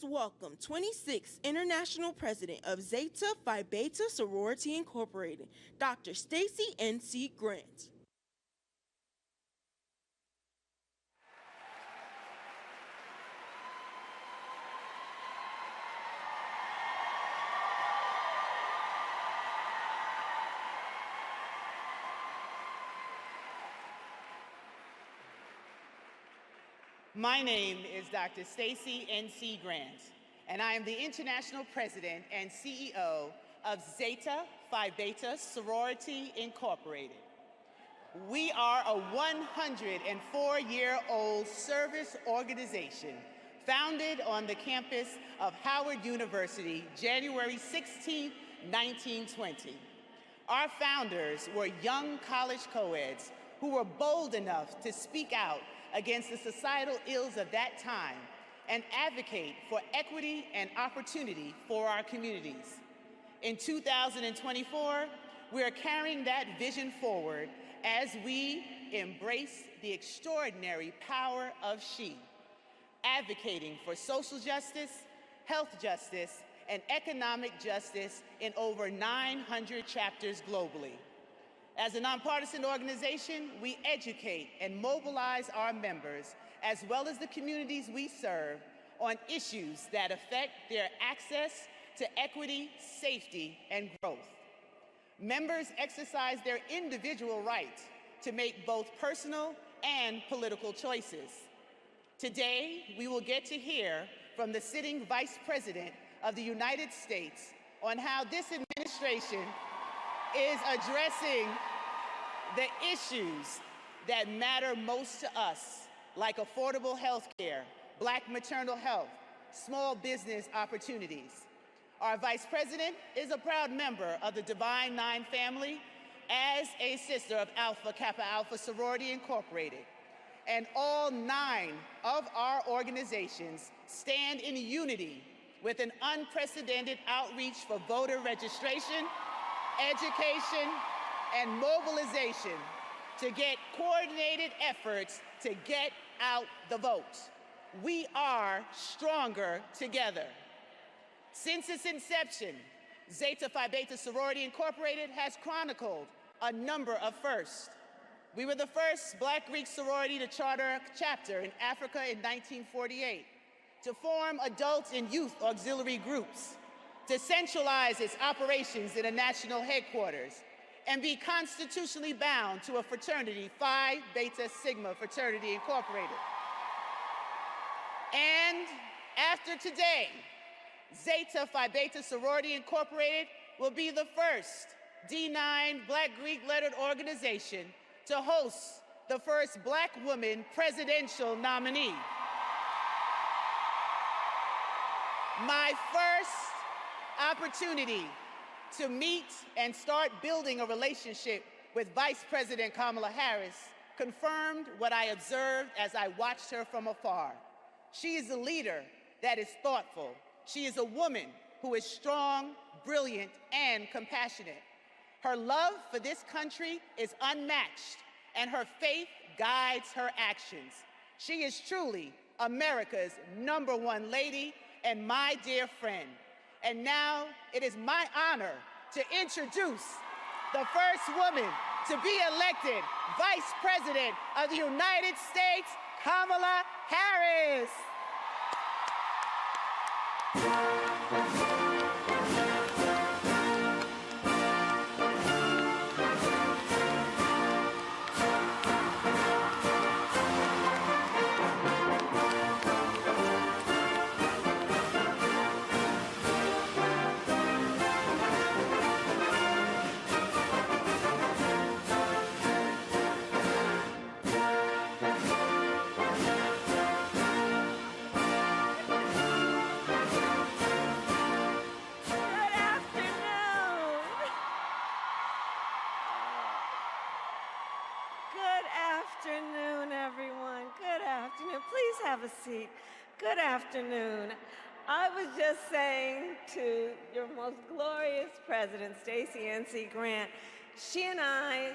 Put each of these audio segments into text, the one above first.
Please welcome 26th International President of Zeta Phi Beta Sorority Incorporated, Dr. Stacy N.C. Grant. My name is Dr. Stacy N.C. Grant, and I am the International President and CEO of Zeta Phi Beta Sorority Incorporated. We are a 104-year-old service organization founded on the campus of Howard University, January 16, 1920. Our founders were young college co-eds who were bold enough to speak out against the societal ills of that time and advocate for equity and opportunity for our communities. In 2024, we are carrying that vision forward as we embrace the extraordinary power of she, advocating for social justice, health justice, and economic justice in over 900 chapters globally. As a nonpartisan organization, we educate and mobilize our members, as well as the communities we serve, on issues that affect their access to equity, safety, and growth. Members exercise their individual right to make both personal and political choices. Today, we will get to hear from the sitting Vice President of the United States on how this administration is addressing the issues that matter most to us, like affordable health care, Black maternal health, small business opportunities. Our Vice President is a proud member of the Divine Nine family as a sister of Alpha Kappa Alpha Sorority Incorporated. And all 9 of our organizations stand in unity with an unprecedented outreach for voter registration, education, and mobilization to get coordinated efforts to get out the vote. We are stronger together. Since its inception, Zeta Phi Beta Sorority Incorporated has chronicled a number of firsts. We were the first Black Greek sorority to charter a chapter in Africa in 1948, to form adult and youth auxiliary groups, to centralize its operations in a national headquarters, and be constitutionally bound to a fraternity, Phi Beta Sigma Fraternity Incorporated. And after today, Zeta Phi Beta Sorority Incorporated will be the first D9 Black Greek lettered organization to host the first Black woman presidential nominee. My first opportunity to meet and start building a relationship with Vice President Kamala Harris confirmed what I observed as I watched her from afar. She is a leader that is thoughtful. She is a woman who is strong, brilliant, and compassionate. Her love for this country is unmatched, and her faith guides her actions. She is truly America's #1 lady and my dear friend. And now it is my honor to introduce the first woman to be elected Vice President of the United States, Kamala Harris. Please have a seat. Good afternoon. I was just saying to your most glorious president, Stacy N.C. Grant, she and I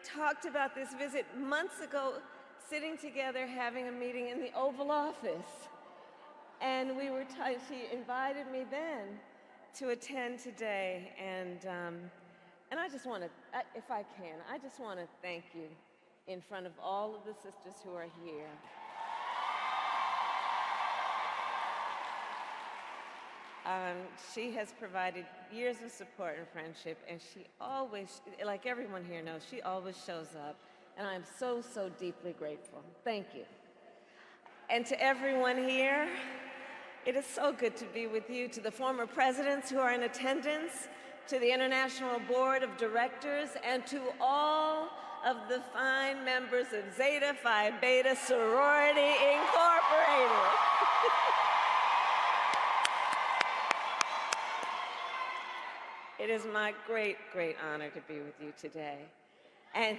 talked about this visit months ago, sitting together having a meeting in the Oval Office. And she invited me then to attend today. And I just want to, if I can, I just want to thank you in front of all of the sisters who are here. She has provided years of support and friendship, and she always, like everyone here knows, she always shows up, and I'm so, so deeply grateful. Thank you. And to everyone here, it is so good to be with you. To the former presidents who are in attendance, to the International Board of Directors, and to all of the fine members of Zeta Phi Beta Sorority Incorporated. It is my great, great honor to be with you today. And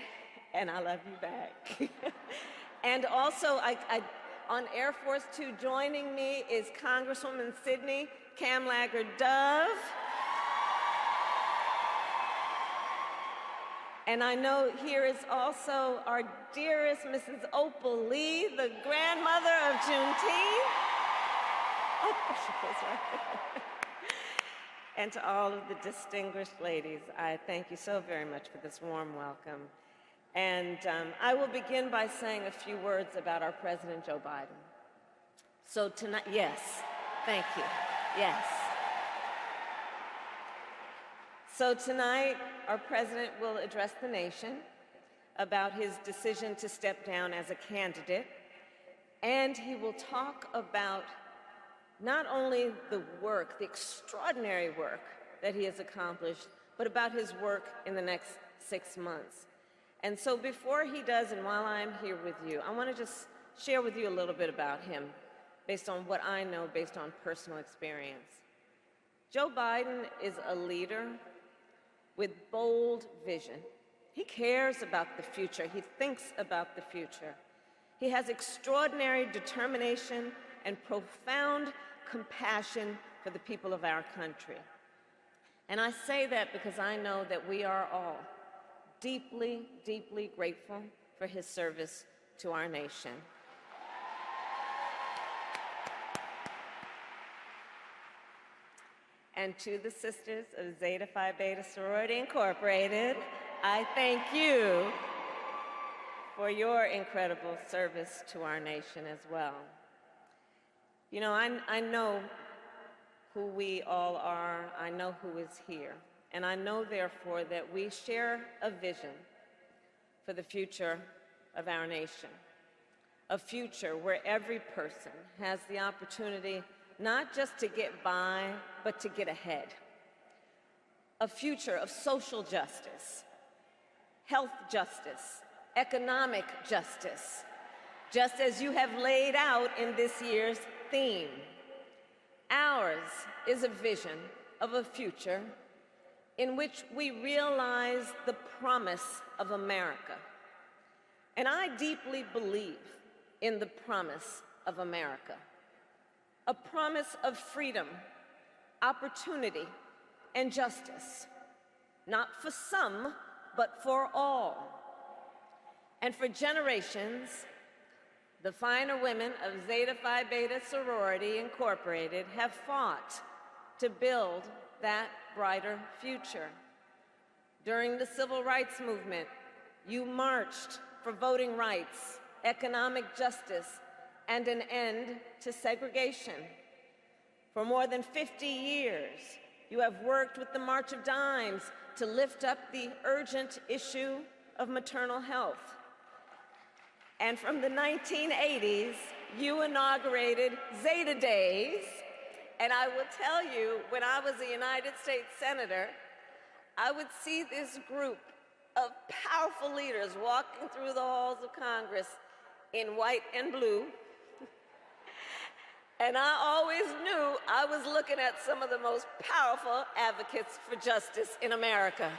I love you back. And also, on Air Force Two, joining me is Congresswoman Sidney Kamlager-Dove. And I know here is also our dearest Mrs. Opal Lee, the grandmother of Juneteenth. Oh, she goes right there. And to all of the distinguished ladies, I thank you so very much for this warm welcome. And I will begin by saying a few words about our President Joe Biden. So tonight, yes, thank you, yes. So tonight, our president will address the nation about his decision to step down as a candidate, and he will talk about not only the work, the extraordinary work that he has accomplished, but about his work in the next 6 months. And so before he does, and while I'm here with you, I want to just share with you a little bit about him based on what I know, based on personal experience. Joe Biden is a leader with bold vision. He cares about the future. He thinks about the future. He has extraordinary determination and profound compassion for the people of our country. And I say that because I know that we are all deeply, deeply grateful for his service to our nation. And to the sisters of Zeta Phi Beta Sorority Incorporated, I thank you for your incredible service to our nation as well. You know, I know who we all are. I know who is here. And I know, therefore, that we share a vision for the future of our nation, a future where every person has the opportunity not just to get by, but to get ahead, a future of social justice, health justice, economic justice, just as you have laid out in this year's theme. Ours is a vision of a future in which we realize the promise of America. And I deeply believe in the promise of America, a promise of freedom, opportunity, and justice, not for some, but for all. And for generations, the finer women of Zeta Phi Beta Sorority Incorporated have fought to build that brighter future. During the Civil Rights Movement, you marched for voting rights, economic justice, and an end to segregation. For more than 50 years, you have worked with the March of Dimes to lift up the urgent issue of maternal health. And from the 1980s, you inaugurated Zeta Days. And I will tell you, when I was a United States Senator, I would see this group of powerful leaders walking through the halls of Congress in white and blue. And I always knew I was looking at some of the most powerful advocates for justice in America.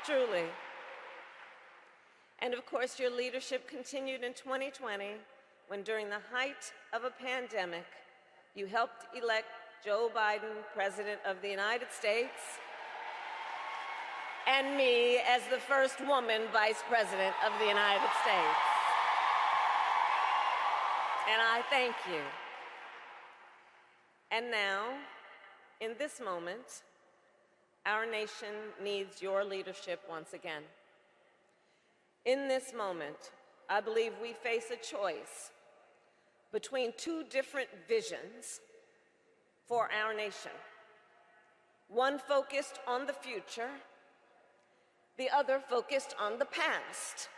Truly. And of course, your leadership continued in 2020, when during the height of a pandemic, you helped elect Joe Biden, President of the United States, and me as the first woman Vice President of the United States. And I thank you. And now, in this moment, our nation needs your leadership once again. In this moment, I believe we face a choice between two different visions for our nation. One focused on the future, the other focused on the past.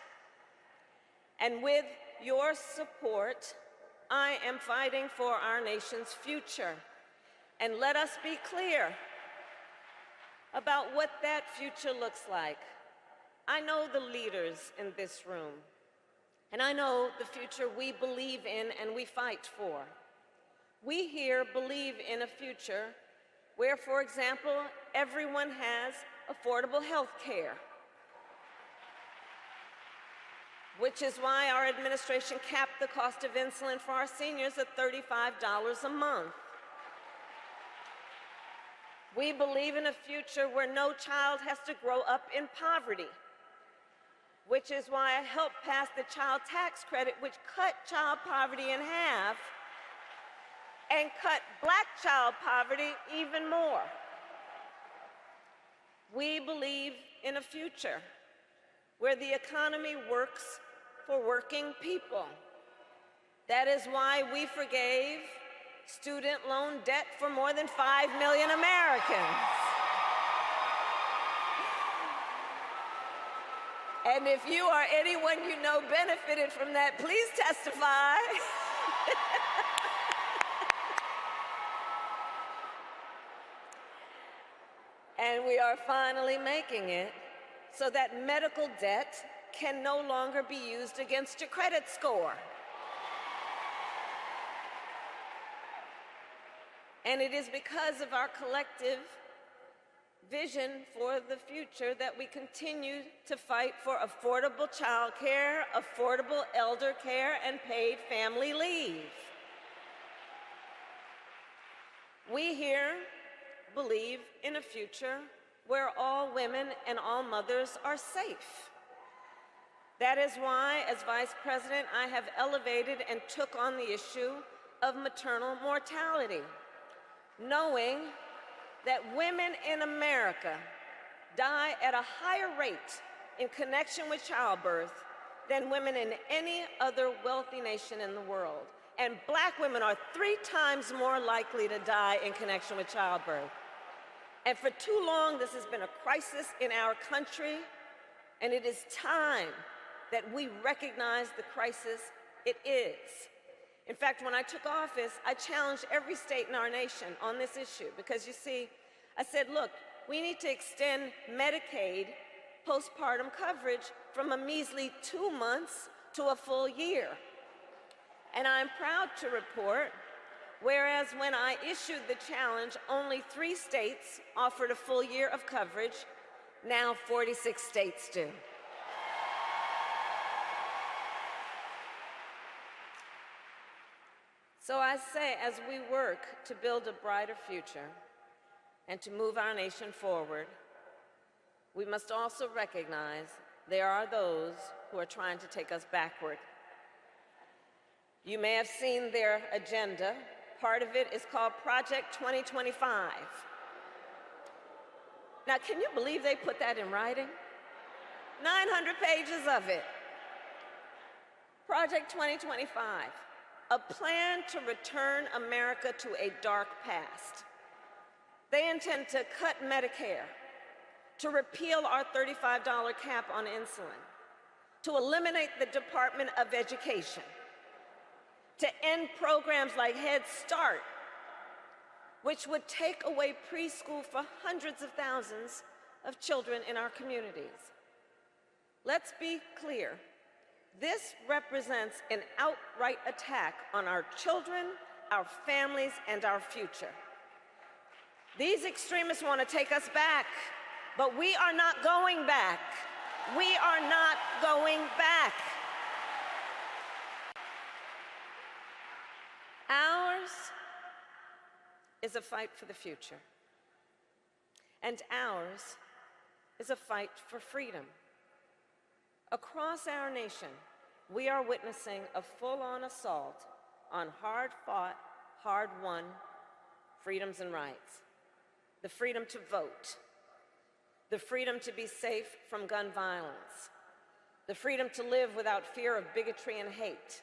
And with your support, I am fighting for our nation's future. And let us be clear about what that future looks like. I know the leaders in this room, and I know the future we believe in and we fight for. We here believe in a future where, for example, everyone has affordable health care, which is why our administration capped the cost of insulin for our seniors at $35 a month. We believe in a future where no child has to grow up in poverty, which is why I helped pass the child tax credit, which cut child poverty in half and cut Black child poverty even more. We believe in a future where the economy works for working people. That is why we forgave student loan debt for more than 5 million Americans. And if you or anyone you know benefited from that, please testify. And we are finally making it so that medical debt can no longer be used against your credit score. And it is because of our collective vision for the future that we continue to fight for affordable child care, affordable elder care, and paid family leave. We here believe in a future where all women and all mothers are safe. That is why, as Vice President, I have elevated and took on the issue of maternal mortality, knowing that women in America die at a higher rate in connection with childbirth than women in any other wealthy nation in the world. And Black women are 3 times more likely to die in connection with childbirth. And for too long, this has been a crisis in our country, and it is time that we recognize the crisis it is. In fact, when I took office, I challenged every state in our nation on this issue because, you see, I said, look, we need to extend Medicaid postpartum coverage from a measly 2 months to a full year. And I'm proud to report, whereas when I issued the challenge, only 3 states offered a full year of coverage, now 46 states do. So I say, as we work to build a brighter future and to move our nation forward, we must also recognize there are those who are trying to take us backward. You may have seen their agenda. Part of it is called Project 2025. Now, can you believe they put that in writing? 900 pages of it. Project 2025. A plan to return America to a dark past. They intend to cut Medicare, to repeal our $35 cap on insulin, to eliminate the Department of Education, to end programs like Head Start, which would take away preschool for hundreds of thousands of children in our communities. Let's be clear. This represents an outright attack on our children, our families, and our future. These extremists want to take us back, but we are not going back. We are not going back. Ours is a fight for the future, and ours is a fight for freedom. Across our nation, we are witnessing a full-on assault on hard-fought, hard-won freedoms and rights. The freedom to vote, the freedom to be safe from gun violence, the freedom to live without fear of bigotry and hate,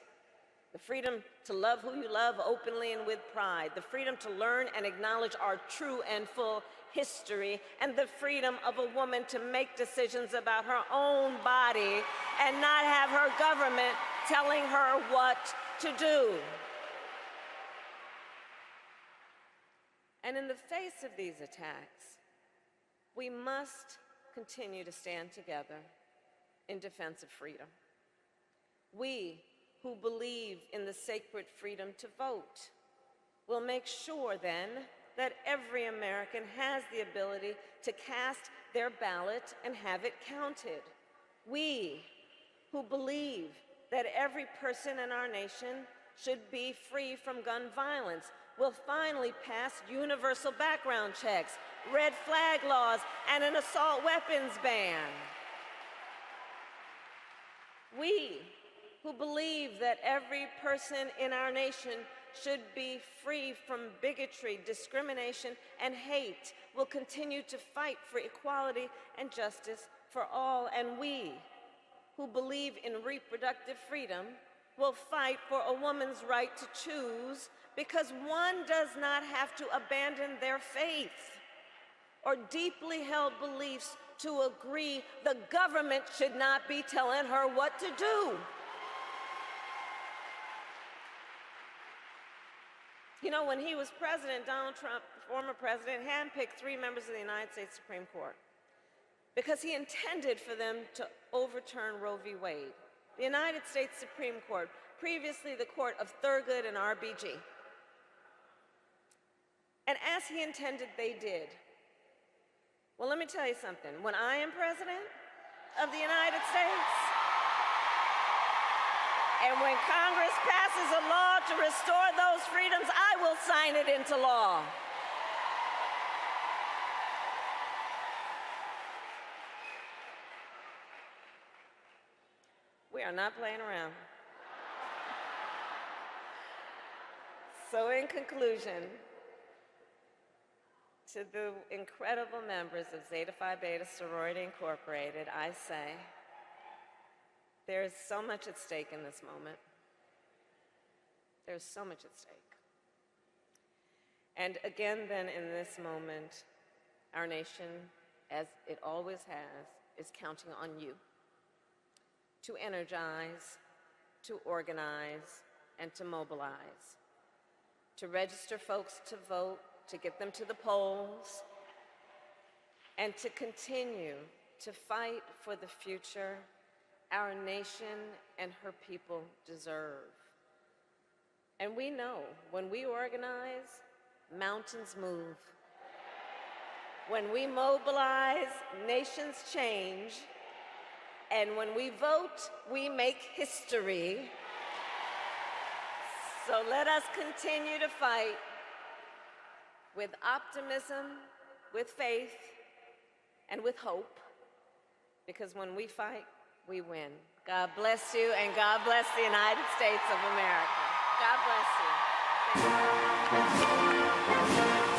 the freedom to love who you love openly and with pride, the freedom to learn and acknowledge our true and full history, and the freedom of a woman to make decisions about her own body and not have her government telling her what to do. And in the face of these attacks, we must continue to stand together in defense of freedom. We who believe in the sacred freedom to vote will make sure then that every American has the ability to cast their ballot and have it counted. We who believe that every person in our nation should be free from gun violence will finally pass universal background checks, red flag laws, and an assault weapons ban. We who believe that every person in our nation should be free from bigotry, discrimination, and hate will continue to fight for equality and justice for all. And we who believe in reproductive freedom will fight for a woman's right to choose, because one does not have to abandon their faith or deeply held beliefs to agree the government should not be telling her what to do. You know, when he was president, Donald Trump, former president, handpicked 3 members of the United States Supreme Court because he intended for them to overturn Roe v. Wade. The United States Supreme Court, previously the court of Thurgood and RBG. And as he intended, they did. Well, let me tell you something. When I am president of the United States, and when Congress passes a law to restore those freedoms, I will sign it into law. We are not playing around. So in conclusion, to the incredible members of Zeta Phi Beta Sorority Incorporated, I say, there is so much at stake in this moment. There's so much at stake. And again, then, in this moment, our nation, as it always has, is counting on you to energize, to organize, and to mobilize, to register folks to vote, to get them to the polls, and to continue to fight for the future our nation and her people deserve. And we know when we organize, mountains move. When we mobilize, nations change. And when we vote, we make history. So let us continue to fight with optimism, with faith, and with hope, because when we fight, we win. God bless you, and God bless the United States of America. God bless you. Thank you.